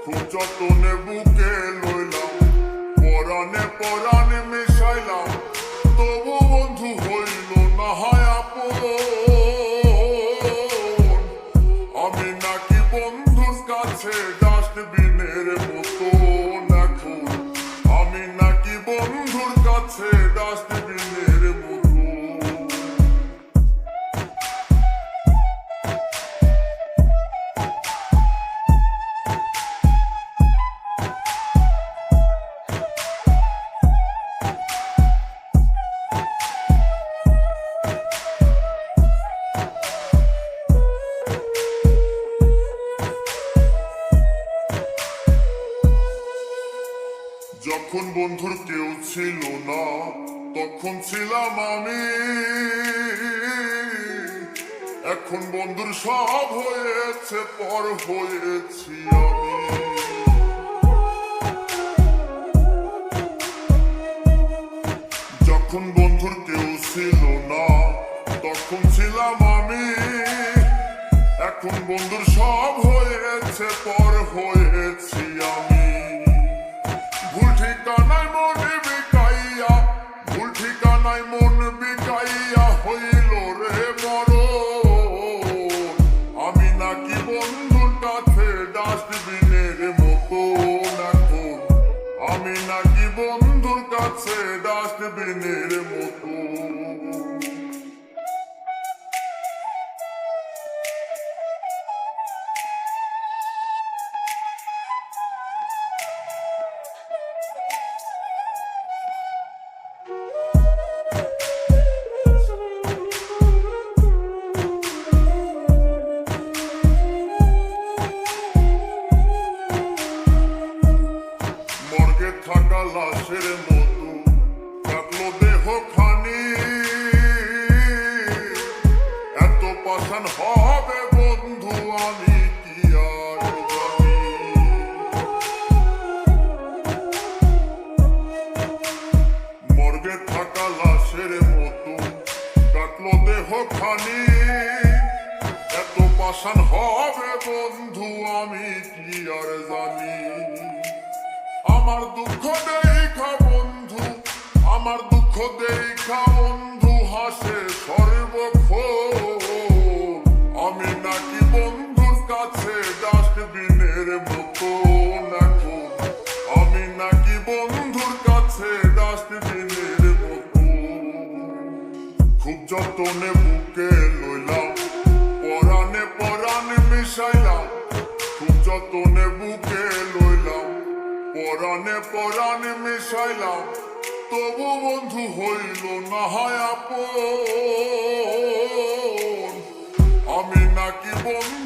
খুব যতনে বুকে লইলাম, পরাণে পরাণে মিশাইলাম, তবু বন্ধু হইল না হয় আপন। আমি নাকি বন্ধুর কাছে ডাস্টবিনের মতন এখন, আমি নাকি বন্ধুর কাছে ডাস্টবিনের মতন। যখন বন্ধুর কেউ ছিল না তখন ছিলাম আমি, এখন বন্ধুর সব হয়েছে পর হয়েছি আমি। যখন বন্ধুর কেউ ছিল না তখন ছিলাম আমি, এখন বন্ধুর সব হয়েছে পর হয়েছি আমি। ভুল ঠিকানায় মন বিকাইয়া, ভুল ঠিকানায় মন বিকাইয়া হইল রে মরণ। আমি নাকি বন্ধুর কাছে ডাস্টবিনের মতন এখন, আমি নাকি বন্ধুর কাছে ডাস্টবিনের মতন। মর্গে থাকা লাশের মতো কাটলো দেহ খানি, এত পাষাণ হবে বন্ধু আমি কি আর জানি। মর্গে থাকা লাশের মতো কাটলো দেহ খানি, এত পাষাণ হবে বন্ধু আমি কি আর জানি। আমার দুঃখ দেখা বন্ধু, আমার দুঃখ দেখা বন্ধু হাসে সর্বক্ষণ। আমি নাকি বন্ধুর কাছে ডাস্টবিনের মতন এখন, আমি নাকি বন্ধুর কাছে ডাস্টবিনের মতন। খুব যতনে বুকে লইলাম, পরাণে পরাণে মিশাইলাম, খুব যতনে বুকে লইলাম, পরাণে পরাণে মিশাইলাম, তবু বন্ধু হইল না হয় আপন। আমি নাকি বন্ধু